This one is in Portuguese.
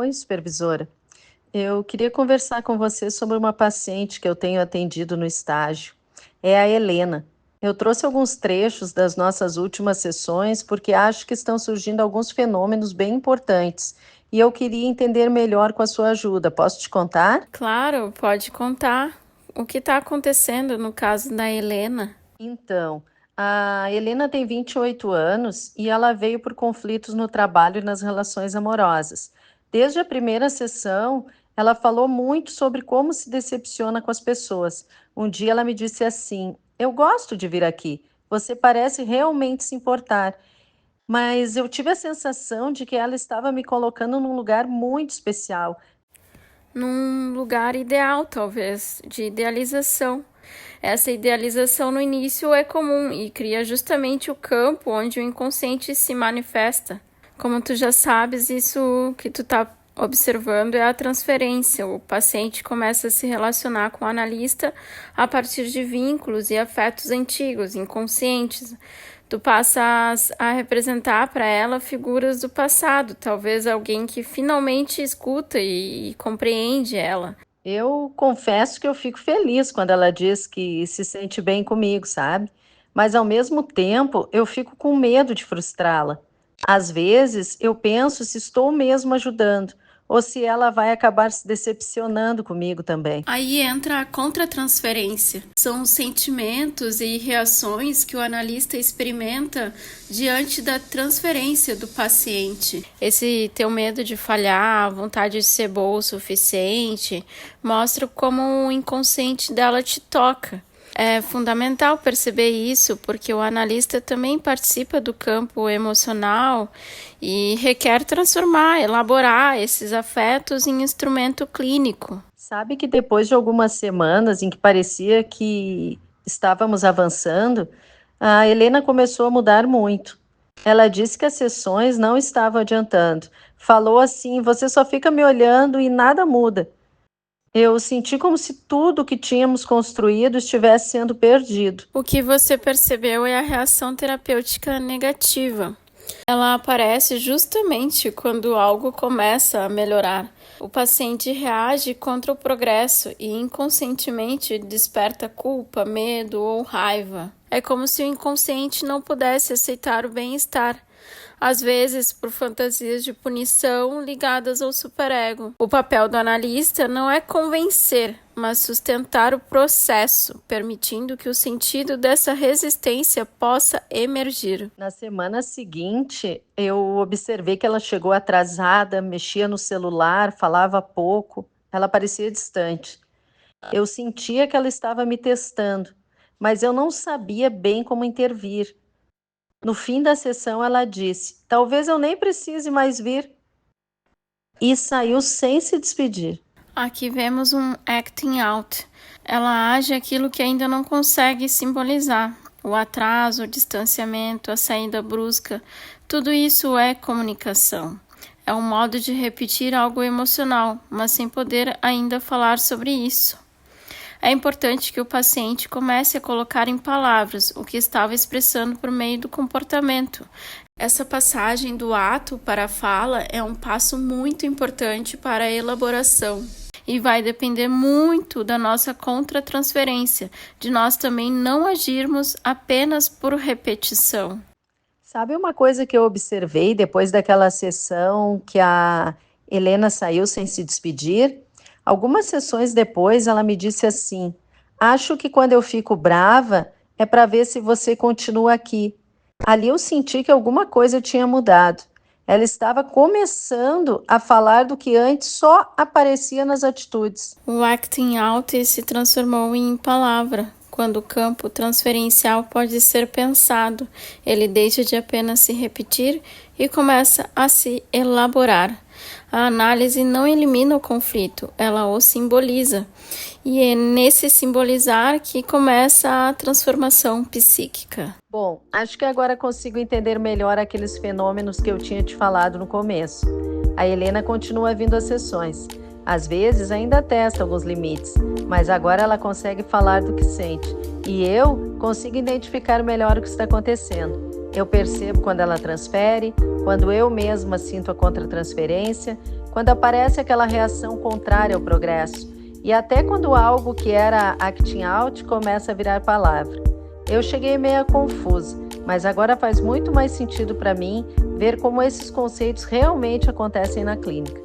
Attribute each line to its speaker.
Speaker 1: Oi, supervisora. Eu queria conversar com você sobre uma paciente que eu tenho atendido no estágio. É a Helena. Eu trouxe alguns trechos das nossas últimas sessões porque acho que estão surgindo alguns fenômenos bem importantes e eu queria entender melhor com a sua ajuda. Posso te contar?
Speaker 2: Claro, pode contar. O que está acontecendo no caso da Helena?
Speaker 1: Então, a Helena tem 28 anos e ela veio por conflitos no trabalho e nas relações amorosas. Desde a primeira sessão, ela falou muito sobre como se decepciona com as pessoas. Um dia ela me disse assim: Eu gosto de vir aqui, você parece realmente se importar. Mas eu tive a sensação de que ela estava me colocando num lugar muito especial.
Speaker 2: Num lugar ideal, talvez, de idealização. Essa idealização no início é comum e cria justamente o campo onde o inconsciente se manifesta. Como tu já sabes, isso que tu está observando é a transferência. O paciente começa a se relacionar com o analista a partir de vínculos e afetos antigos, inconscientes. Tu passas a representar para ela figuras do passado, talvez alguém que finalmente escuta e compreende ela.
Speaker 1: Eu confesso que eu fico feliz quando ela diz que se sente bem comigo, sabe? Mas ao mesmo tempo, eu fico com medo de frustrá-la. Às vezes, eu penso se estou mesmo ajudando ou se ela vai acabar se decepcionando comigo também.
Speaker 2: Aí entra a contratransferência. São os sentimentos e reações que o analista experimenta diante da transferência do paciente. Esse teu medo de falhar, a vontade de ser boa o suficiente, mostra como o inconsciente dela te toca. É fundamental perceber isso, porque o analista também participa do campo emocional e requer transformar, elaborar esses afetos em instrumento clínico.
Speaker 1: Sabe que depois de algumas semanas em que parecia que estávamos avançando, a Helena começou a mudar muito. Ela disse que as sessões não estavam adiantando. Falou assim: você só fica me olhando e nada muda. Eu senti como se tudo que tínhamos construído estivesse sendo perdido.
Speaker 2: O que você percebeu é a reação terapêutica negativa. Ela aparece justamente quando algo começa a melhorar. O paciente reage contra o progresso e inconscientemente desperta culpa, medo ou raiva. É como se o inconsciente não pudesse aceitar o bem-estar, às vezes por fantasias de punição ligadas ao superego. O papel do analista não é convencer, mas sustentar o processo, permitindo que o sentido dessa resistência possa emergir.
Speaker 1: Na semana seguinte, eu observei que ela chegou atrasada, mexia no celular, falava pouco, ela parecia distante. Eu sentia que ela estava me testando, mas eu não sabia bem como intervir. No fim da sessão, ela disse: Talvez eu nem precise mais vir. E saiu sem se despedir.
Speaker 2: Aqui vemos um acting out. Ela age aquilo que ainda não consegue simbolizar. O atraso, o distanciamento, a saída brusca, tudo isso é comunicação. É um modo de repetir algo emocional, mas sem poder ainda falar sobre isso. É importante que o paciente comece a colocar em palavras o que estava expressando por meio do comportamento. Essa passagem do ato para a fala é um passo muito importante para a elaboração e vai depender muito da nossa contratransferência, de nós também não agirmos apenas por repetição.
Speaker 1: Sabe uma coisa que eu observei depois daquela sessão que a Helena saiu sem se despedir? Algumas sessões depois, ela me disse assim: Acho que quando eu fico brava é para ver se você continua aqui. Ali eu senti que alguma coisa tinha mudado. Ela estava começando a falar do que antes só aparecia nas atitudes.
Speaker 2: O acting out se transformou em palavra. Quando o campo transferencial pode ser pensado, ele deixa de apenas se repetir e começa a se elaborar. A análise não elimina o conflito, ela o simboliza. E é nesse simbolizar que começa a transformação psíquica.
Speaker 1: Bom, acho que agora consigo entender melhor aqueles fenômenos que eu tinha te falado no começo. A Helena continua vindo às sessões. Às vezes ainda testa alguns limites, mas agora ela consegue falar do que sente. E eu consigo identificar melhor o que está acontecendo. Eu percebo quando ela transfere, quando eu mesma sinto a contratransferência quando aparece aquela reação contrária ao progresso, e até quando algo que era acting out começa a virar palavra. Eu cheguei meio confusa, mas agora faz muito mais sentido para mim ver como esses conceitos realmente acontecem na clínica.